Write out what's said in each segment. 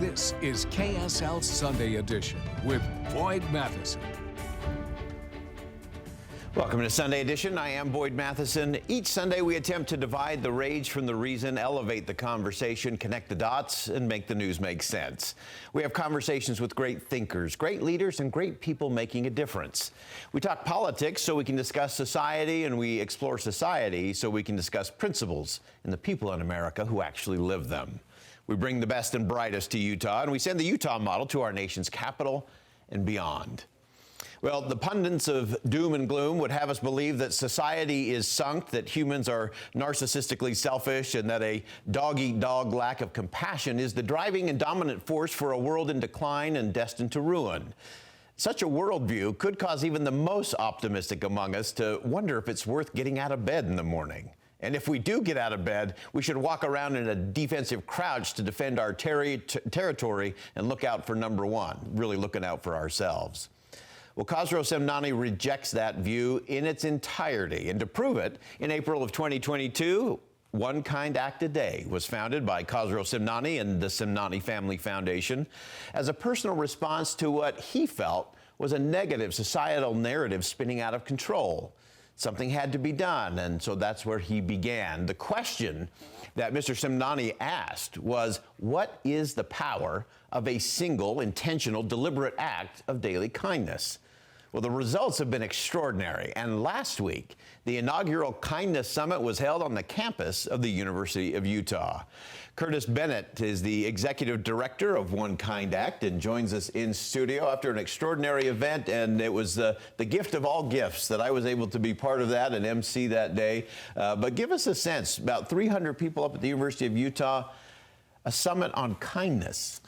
This is KSL Sunday Edition with Boyd Matheson. Welcome to Sunday Edition. I am Boyd Matheson. Each Sunday we attempt to divide the rage from the reason, elevate the conversation, connect the dots, and make the news make sense. We have conversations with great thinkers, great leaders, and great people making a difference. We talk politics so we can discuss society, and we explore society so we can discuss principles and the people in America who actually live them. We bring the best and brightest to Utah, and we send the Utah model to our nation's capital and beyond. Well, the pundits of doom and gloom would have us believe that society is sunk, that humans are narcissistically selfish, and that a dog-eat-dog lack of compassion is the driving and dominant force for a world in decline and destined to ruin. Such a worldview could cause even the most optimistic among us to wonder if it's worth getting out of bed in the morning. And if we do get out of bed, we should walk around in a defensive crouch to defend our territory and look out for number one, really looking out for ourselves. Well, Khosrow Semnani rejects that view in its entirety. And to prove it, in April of 2022, One Kind Act a Day was founded by Khosrow Semnani and the Semnani Family Foundation as a personal response to what he felt was a negative societal narrative spinning out of control. Something had to be done, and so that's where he began. The question that Mr. Semnani asked was, what is the power of a single, intentional, deliberate act of daily kindness? Well, the results have been extraordinary, and last week, the inaugural Kindness Summit was held on the campus of the University of Utah. Curtis Bennett is the executive director of One Kind Act and joins us in studio after an extraordinary event, and it was the gift of all gifts that I was able to be part of that and MC that day. But give us a sense, about 300 people up at the University of Utah, a summit on kindness.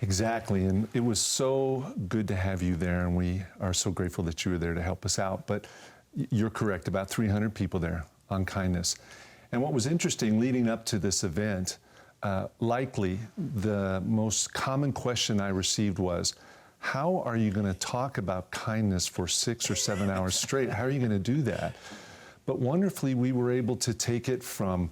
Exactly, and it was so good to have you there, and we are so grateful that you were there to help us out. But you're correct, about 300 people there on kindness. And what was interesting leading up to this event, likely the most common question I received was, how are you going to talk about kindness for 6 or 7 hours straight? How are you going to do that? But wonderfully, we were able to take it from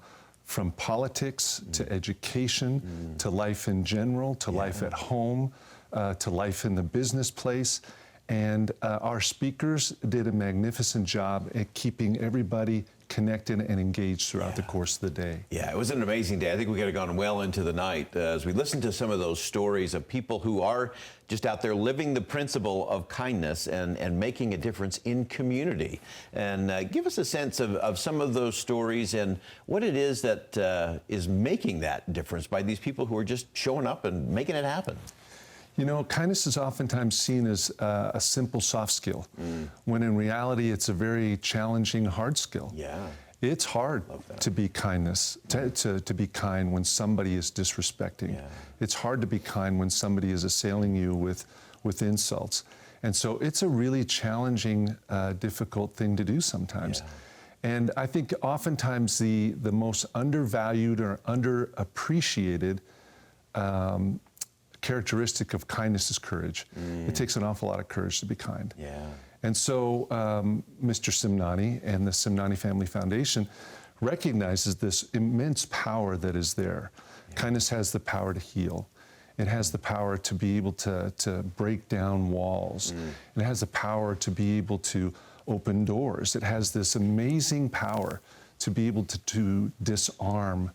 politics to education, to life in general, to life at home, to life in the business place. And our speakers did a magnificent job at keeping everybody connected and engaged throughout the course of the day. Yeah, it was an amazing day. I think we could have gone well into the night as we listened to some of those stories of people who are just out there living the principle of kindness and making a difference in community. And give us a sense of some of those stories and what it is that is making that difference by these people who are just showing up and making it happen. You know, kindness is oftentimes seen as a simple soft skill, when in reality it's a very challenging hard skill. Yeah. It's hard to be to be kind when somebody is disrespecting. Yeah. It's hard to be kind when somebody is assailing you with insults. And so it's a really challenging, difficult thing to do sometimes. Yeah. And I think oftentimes the most undervalued or underappreciated characteristic of kindness is courage. It takes an awful lot of courage to be kind. Yeah. And so Mr. Semnani and the Semnani Family Foundation recognizes this immense power that is there. Yeah. Kindness has the power to heal. It has the power to be able to break down walls. It has the power to be able to open doors. It has this amazing power to be able to disarm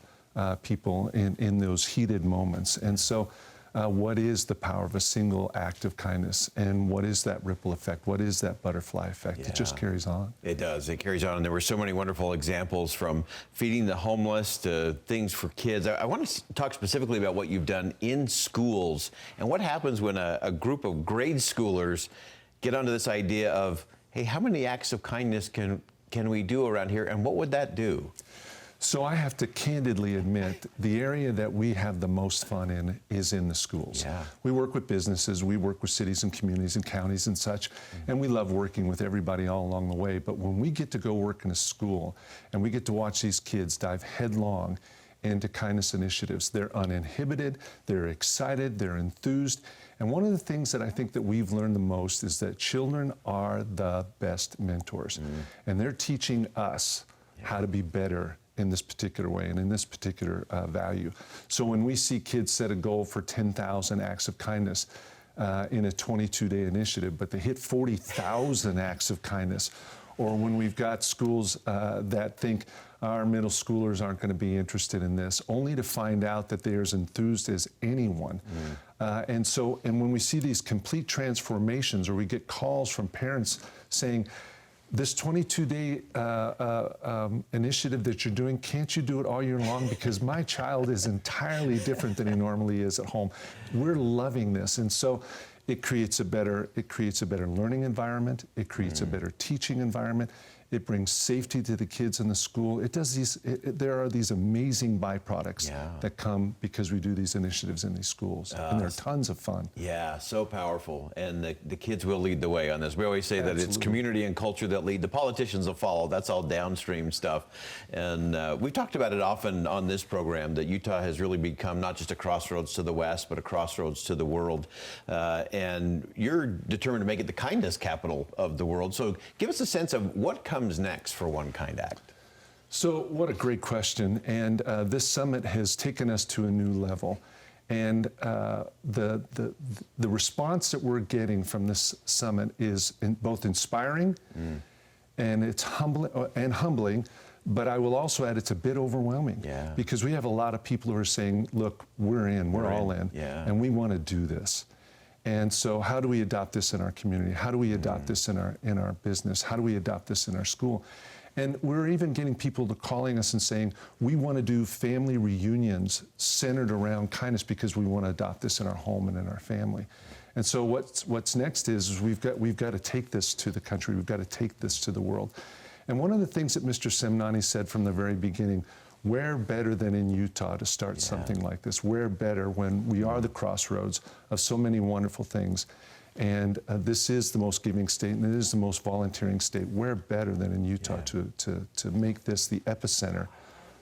people in those heated moments. And so what is the power of a single act of kindness, and what is that ripple effect? What is that butterfly effect? Yeah. It just carries on. It does. It carries on. And there were so many wonderful examples, from feeding the homeless to things for kids. I want to talk specifically about what you've done in schools and what happens when a group of grade schoolers get onto this idea of, hey, how many acts of kindness can we do around here, and what would that do? So I have to candidly admit, the area that we have the most fun in is in the schools. Yeah. We work with businesses, we work with cities and communities and counties and such, and we love working with everybody all along the way. But when we get to go work in a school and we get to watch these kids dive headlong into kindness initiatives, they're uninhibited, they're excited, they're enthused. And one of the things that I think that we've learned the most is that children are the best mentors. And they're teaching us how to be better in this particular way and in this particular value. So when we see kids set a goal for 10,000 acts of kindness in a 22-day initiative, but they hit 40,000 acts of kindness, or when we've got schools that think our middle schoolers aren't going to be interested in this, only to find out that they're as enthused as anyone. And when we see these complete transformations, or we get calls from parents saying, this 22-day initiative that you're doing, can't you do it all year long? Because my child is entirely different than he normally is at home. We're loving this. And so it creates a better learning environment. It creates a better teaching environment. It brings safety to the kids in the school. There are these amazing byproducts that come because we do these initiatives in these schools. And they're tons of fun. Yeah, so powerful. And the kids will lead the way on this. We always say that it's community and culture that lead. The politicians will follow. That's all downstream stuff. And we've talked about it often on this program, that Utah has really become not just a crossroads to the West, but a crossroads to the world. And you're determined to make it the kindness capital of the world. So give us a sense of what comes next for One Kind Act. So what a great question. And this summit has taken us to a new level. And the response that we're getting from this summit is both inspiring and it's humbling, but I will also add it's a bit overwhelming because we have a lot of people who are saying, look, we're all in, and we want to do this. And so how do we adopt this in our community? How do we adopt this in our business? How do we adopt this in our school? And we're even getting people to calling us and saying, we want to do family reunions centered around kindness because we want to adopt this in our home and in our family. And so what's next is we've got to take this to the country. We've got to take this to the world. And one of the things that Mr. Semnani said from the very beginning, where better than in Utah to start something like this? Where better when we are the crossroads of so many wonderful things? And this is the most giving state, and it is the most volunteering state. Where better than in Utah to make this the epicenter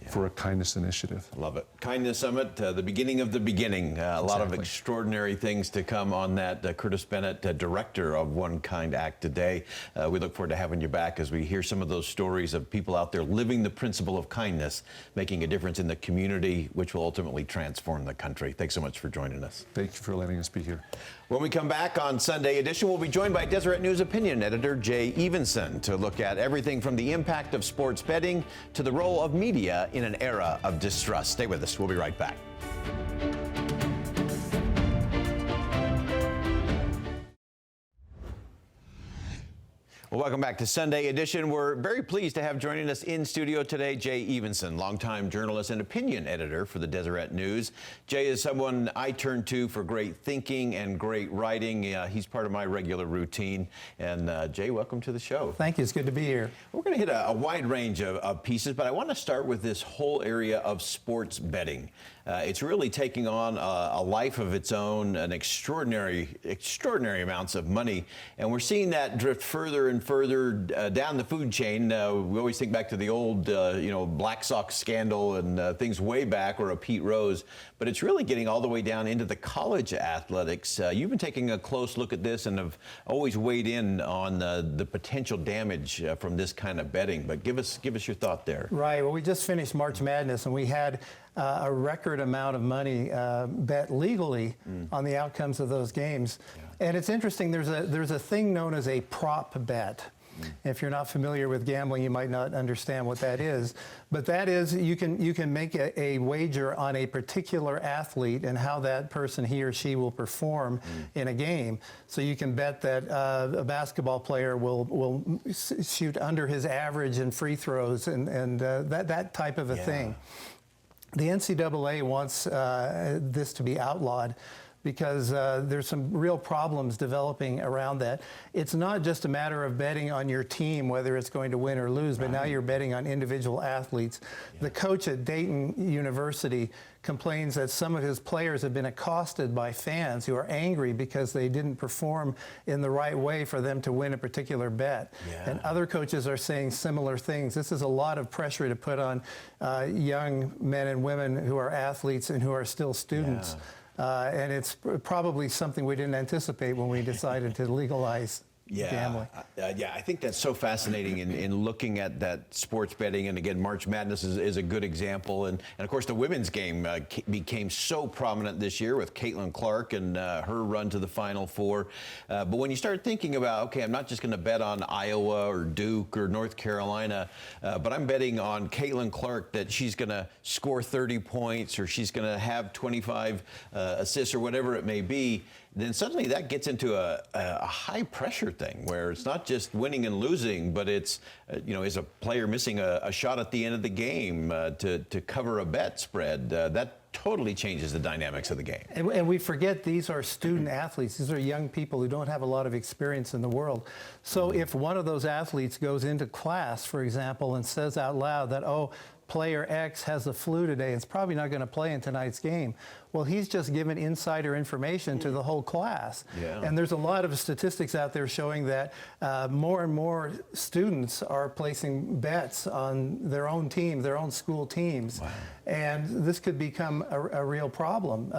for a kindness initiative? Love it. Kindness Summit, the beginning of the beginning. A lot of extraordinary things to come on that. Curtis Bennett, director of One Kind Act today. We look forward to having you back as we hear some of those stories of people out there living the principle of kindness, making a difference in the community, which will ultimately transform the country. Thanks so much for joining us. Thank you for letting us be here. When we come back on Sunday Edition, we'll be joined by Deseret News opinion editor Jay Evensen to look at everything from the impact of sports betting to the role of media in an era of distrust. Stay with us. We'll be right back. Well, welcome back to Sunday Edition. We're very pleased to have joining us in studio today Jay Evensen, longtime journalist and opinion editor for the Deseret News. Jay is someone I turn to for great thinking and great writing. He's part of my regular routine. And Jay, welcome to the show. Thank you. It's good to be here. We're going to hit a wide range of pieces, but I want to start with this whole area of sports betting. It's really taking on a life of its own, an extraordinary amounts of money. And we're seeing that drift further and further down the food chain. We always think back to the old, Black Sox scandal and things way back, or a Pete Rose. But it's really getting all the way down into the college athletics. You've been taking a close look at this and have always weighed in on the potential damage from this kind of betting. But give us your thought there. Right. Well, we just finished March Madness, and we had a record amount of money bet legally on the outcomes of those games. And it's interesting, there's a thing known as a prop bet. If you're not familiar with gambling, you might not understand what that is. But that is, you can make a wager on a particular athlete and how that person, he or she, will perform in a game. So you can bet that a basketball player will shoot under his average in free throws and that type of a thing. The NCAA wants this to be outlawed because there's some real problems developing around that. It's not just a matter of betting on your team, whether it's going to win or lose, but now you're betting on individual athletes. The coach at Dayton University complains that some of his players have been accosted by fans who are angry because they didn't perform in the right way for them to win a particular bet. And other coaches are saying similar things. This is a lot of pressure to put on young men and women who are athletes and who are still students. And it's probably something we didn't anticipate when we decided to legalize gambling. Yeah, I think that's so fascinating in looking at that sports betting. And again, March Madness is a good example. And of course, the women's game became so prominent this year with Caitlin Clark and her run to the Final Four. But when you start thinking about, okay, I'm not just going to bet on Iowa or Duke or North Carolina, but I'm betting on Caitlin Clark that she's going to score 30 points or she's going to have 25 assists or whatever it may be, then suddenly that gets into a high pressure thing where it's not just winning and losing, but it's, is a player missing a shot at the end of the game to cover a bet spread? That totally changes the dynamics of the game. And we forget these are student athletes. These are young people who don't have a lot of experience in the world. So if one of those athletes goes into class, for example, and says out loud that, oh, player X has the flu today, it's probably not going to play in tonight's game. Well, he's just given insider information to the whole class. Yeah. And there's a lot of statistics out there showing that more and more students are placing bets on their own team, their own school teams. Wow. And this could become a real problem.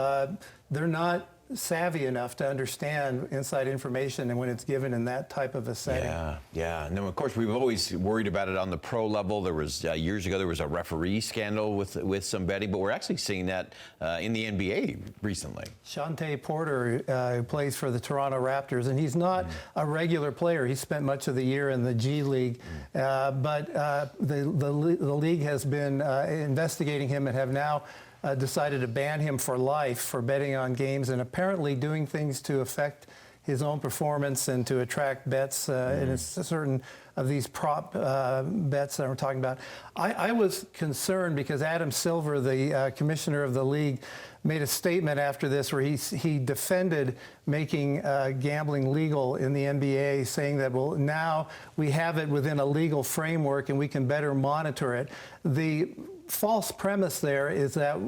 They're not savvy enough to understand inside information and when it's given in that type of a setting. Yeah. And then, of course, we've always worried about it on the pro level. There was, years ago, there was a referee scandal with some betting, but we're actually seeing that in the NBA recently. Shante Porter, who plays for the Toronto Raptors, and he's not a regular player. He spent much of the year in the G League, but the league has been investigating him and have now decided to ban him for life for betting on games and apparently doing things to affect his own performance and to attract bets in certain of these prop bets that we're talking about. I was concerned because Adam Silver, the commissioner of the league, made a statement after this where he defended making gambling legal in the NBA, saying that, well, now we have it within a legal framework and we can better monitor it. The false premise there is that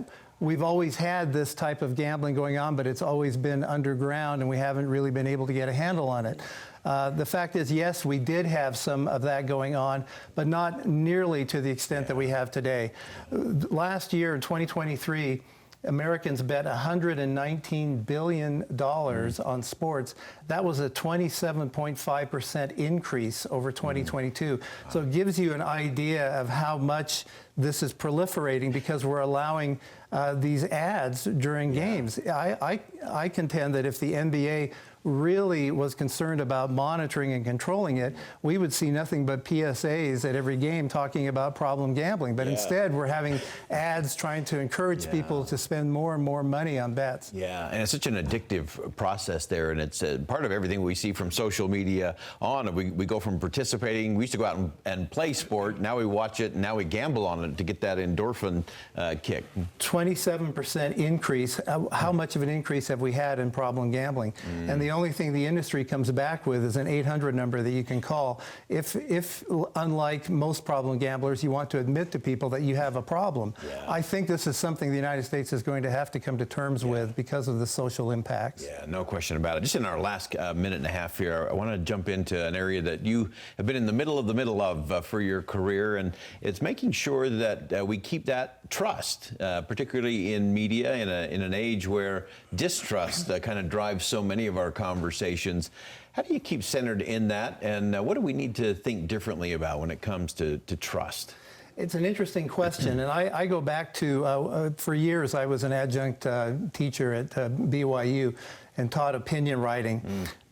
we've always had this type of gambling going on, but it's always been underground and we haven't really been able to get a handle on it. The fact is, yes, we did have some of that going on, but not nearly to the extent that we have today. Last year in 2023, Americans bet $119 billion on sports. That was a 27.5% increase over 2022. So it gives you an idea of how much this is proliferating because we're allowing these ads during games. I contend that if the NBA really was concerned about monitoring and controlling it, we would see nothing but PSAs at every game talking about problem gambling. But instead, we're having ads trying to encourage people to spend more and more money on bets. Yeah, and it's such an addictive process there, and it's part of everything we see from social media on. We go from participating, we used to go out and play sport, now we watch it, and now we gamble on it to get that endorphin kick. 27% increase. How much of an increase have we had in problem gambling? And the only thing the industry comes back with is an 800 number that you can call if unlike most problem gamblers, you want to admit to people that you have a problem. I think this is something the United States is going to have to come to terms with because of the social impacts. Yeah, no question about it. Just in our last minute and a half here, I want to jump into an area that you have been in the middle of for your career, and it's making sure that we keep that trust, particularly in media in an age where distrust kind of drives so many of our conversations. How do you keep centered in that, and what do we need to think differently about when it comes to trust? It's an interesting question, and I go back to, for years I was an adjunct teacher at BYU and taught opinion writing.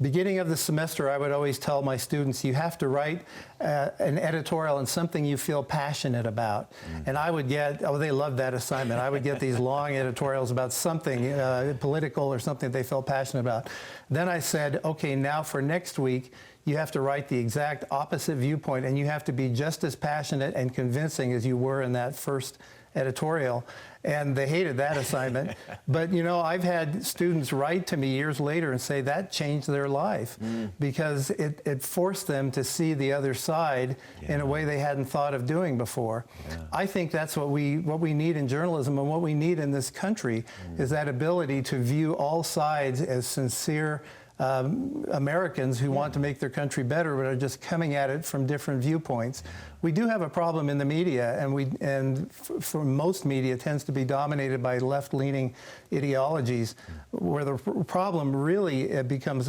Beginning of the semester, I would always tell my students, you have to write an editorial on something you feel passionate about. And I would get, they loved that assignment. I would get these long editorials about something political or something they felt passionate about. Then I said, okay, now for next week, you have to write the exact opposite viewpoint, and you have to be just as passionate and convincing as you were in that first editorial. And they hated that assignment. But, I've had students write to me years later and say that changed their life because it forced them to see the other side in a way they hadn't thought of doing before. I think that's what we need in journalism, and what we need in this country is that ability to view all sides as sincere Americans who want to make their country better, but are just coming at it from different viewpoints. We do have a problem in the media, and for most media tends to be dominated by left-leaning ideologies, where the problem really becomes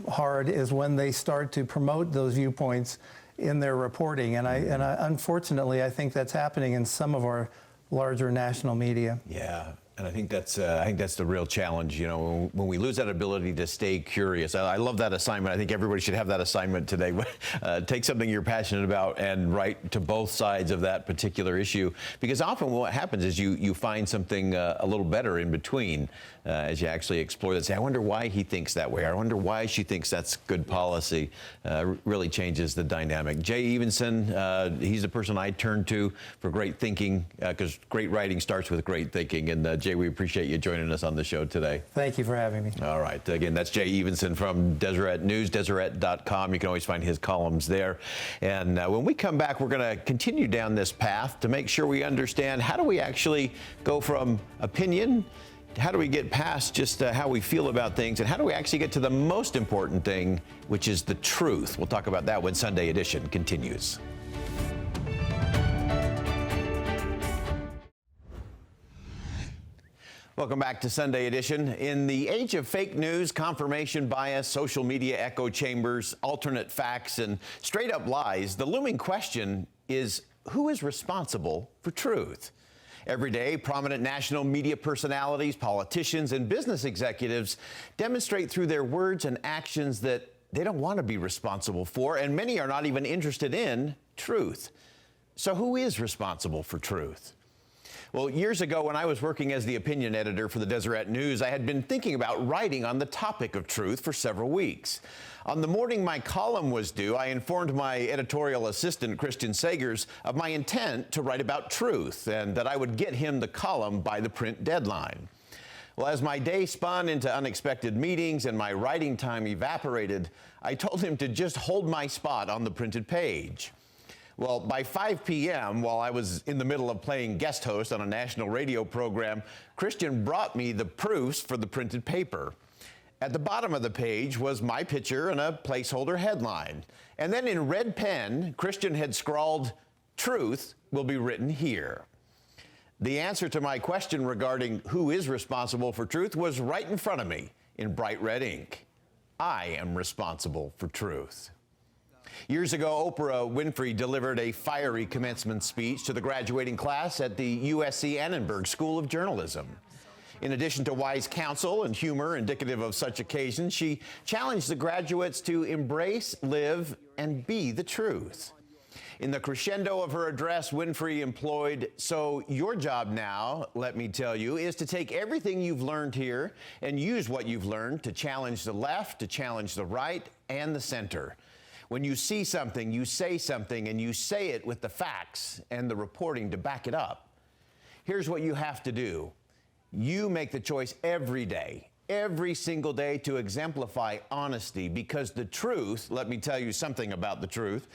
hard is when they start to promote those viewpoints in their reporting, and unfortunately, I think that's happening in some of our larger national media. Yeah. And I think that's the real challenge, you know, when we lose that ability to stay curious. I love that assignment. I think everybody should have that assignment today. Take something you're passionate about and write to both sides of that particular issue, because often what happens is you find something a little better in between as you actually explore that. Say, I wonder why he thinks that way. I wonder why she thinks that's good policy. Really changes the dynamic. Jay Evensen, he's the person I turn to for great thinking, because great writing starts with great thinking. And Jay, we appreciate you joining us on the show today. Thank you for having me. All right. Again, that's Jay Evensen from Deseret News, Deseret.com. You can always find his columns there. And when we come back, we're going to continue down this path to make sure we understand how do we actually go from opinion, how do we get past just how we feel about things, and how do we actually get to the most important thing, which is the truth. We'll talk about that when Sunday Edition continues. Welcome back to Sunday Edition. In the age of fake news, confirmation bias, social media echo chambers, alternate facts, and straight-up lies, the looming question is, who is responsible for truth? Every day, prominent national media personalities, politicians, and business executives demonstrate through their words and actions that they don't want to be responsible for, and many are not even interested in truth. So who is responsible for truth? Well, years ago, when I was working as the opinion editor for the Deseret News, I had been thinking about writing on the topic of truth for several weeks. On the morning my column was due, I informed my editorial assistant, Christian Sagers, of my intent to write about truth and that I would get him the column by the print deadline. Well, as my day spun into unexpected meetings and my writing time evaporated, I told him to just hold my spot on the printed page. Well, by 5 p.m., while I was in the middle of playing guest host on a national radio program, Christian brought me the proofs for the printed paper. At the bottom of the page was my picture and a placeholder headline. And then in red pen, Christian had scrawled, "Truth will be written here." The answer to my question regarding who is responsible for truth was right in front of me in bright red ink. I am responsible for truth. Years ago, Oprah Winfrey delivered a fiery commencement speech to the graduating class at the USC Annenberg School of Journalism. In addition to wise counsel and humor indicative of such occasions, she challenged the graduates to embrace, live, and be the truth. In the crescendo of her address, Winfrey employed, "So your job now, let me tell you, is to take everything you've learned here and use what you've learned to challenge the left, to challenge the right, and the center. When you see something, you say something, and you say it with the facts and the reporting to back it up. Here's what you have to do. You make the choice every day, every single day, to exemplify honesty, because the truth, let me tell you something about the truth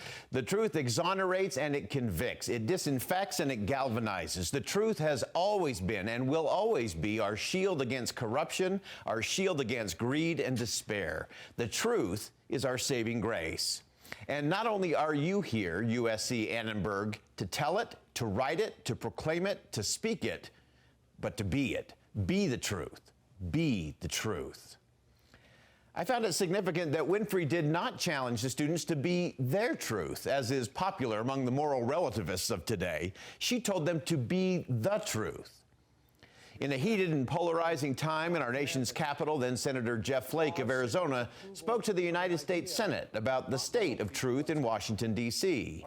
exonerates and it convicts. It disinfects and it galvanizes. The truth has always been and will always be our shield against corruption, our shield against greed and despair. The truth is our saving grace. And not only are you here, USC Annenberg, to tell it, to write it, to proclaim it, to speak it, but to be it. Be the truth. Be the truth. I found it significant that Winfrey did not challenge the students to be their truth, as is popular among the moral relativists of today. She told them to be the truth. In a heated and polarizing time in our nation's capital, then Senator Jeff Flake of Arizona spoke to the United States Senate about the state of truth in Washington, D.C.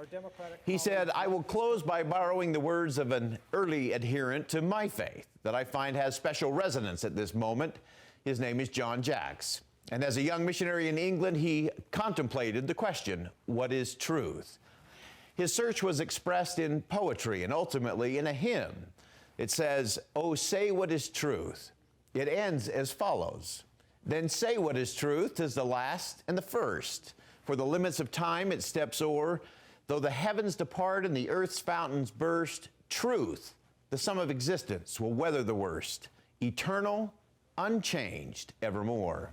He said, "I will close by borrowing the words of an early adherent to my faith that I find has special resonance at this moment. His name is John Jacks. And as a young missionary in England, he contemplated the question, what is truth? His search was expressed in poetry and ultimately in a hymn. It says, "Oh, say what is truth." It ends as follows. "Then say what is truth, 'tis the last and the first. For the limits of time it steps o'er. Though the heavens depart and the earth's fountains burst, truth, the sum of existence, will weather the worst. Eternal, unchanged, evermore."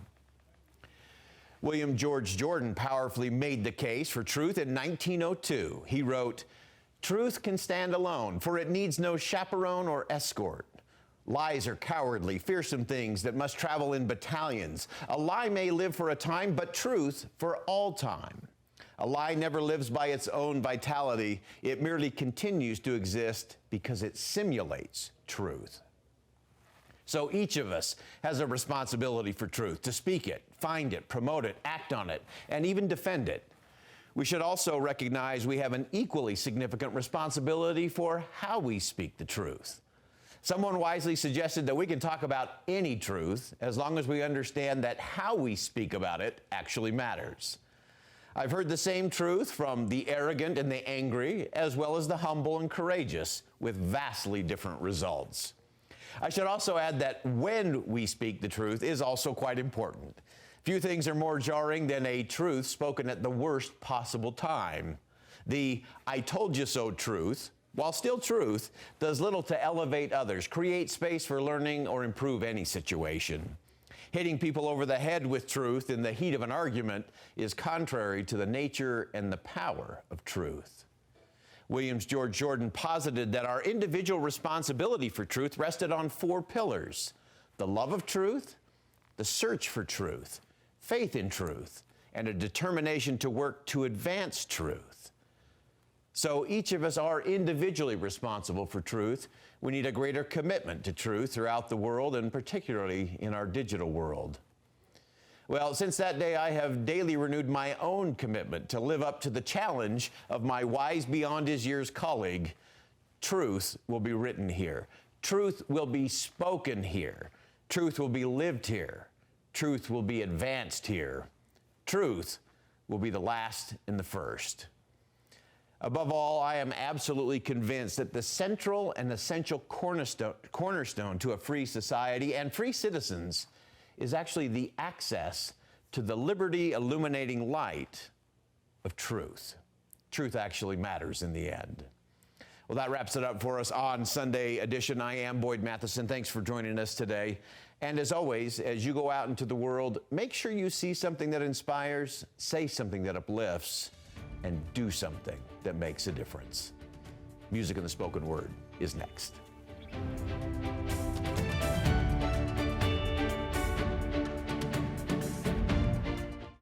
William George Jordan powerfully made the case for truth in 1902. He wrote, "Truth can stand alone, for it needs no chaperone or escort. Lies are cowardly, fearsome things that must travel in battalions. A lie may live for a time, but truth for all time. A lie never lives by its own vitality. It merely continues to exist because it simulates truth." So each of us has a responsibility for truth, to speak it, find it, promote it, act on it, and even defend it. We should also recognize we have an equally significant responsibility for how we speak the truth. Someone wisely suggested that we can talk about any truth as long as we understand that how we speak about it actually matters. I've heard the same truth from the arrogant and the angry, as well as the humble and courageous, with vastly different results. I should also add that when we speak the truth is also quite important. Few things are more jarring than a truth spoken at the worst possible time. The "I told you so" truth, while still truth, does little to elevate others, create space for learning, or improve any situation. Hitting people over the head with truth in the heat of an argument is contrary to the nature and the power of truth. William George Jordan posited that our individual responsibility for truth rested on 4 pillars: the love of truth, the search for truth, faith in truth, and a determination to work to advance truth. So each of us are individually responsible for truth. We need a greater commitment to truth throughout the world, and particularly in our digital world. Well, since that day, I have daily renewed my own commitment to live up to the challenge of my wise beyond his years colleague. Truth will be written here. Truth will be spoken here. Truth will be lived here. Truth will be advanced here. Truth will be the last and the first. Above all, I am absolutely convinced that the central and essential cornerstone to a free society and free citizens is actually the access to the liberty-illuminating light of truth. Truth actually matters in the end. Well, that wraps it up for us on Sunday Edition. I am Boyd Matheson. Thanks for joining us today. And as always, as you go out into the world, make sure you see something that inspires, say something that uplifts, and do something that makes a difference. Music and the Spoken Word is next.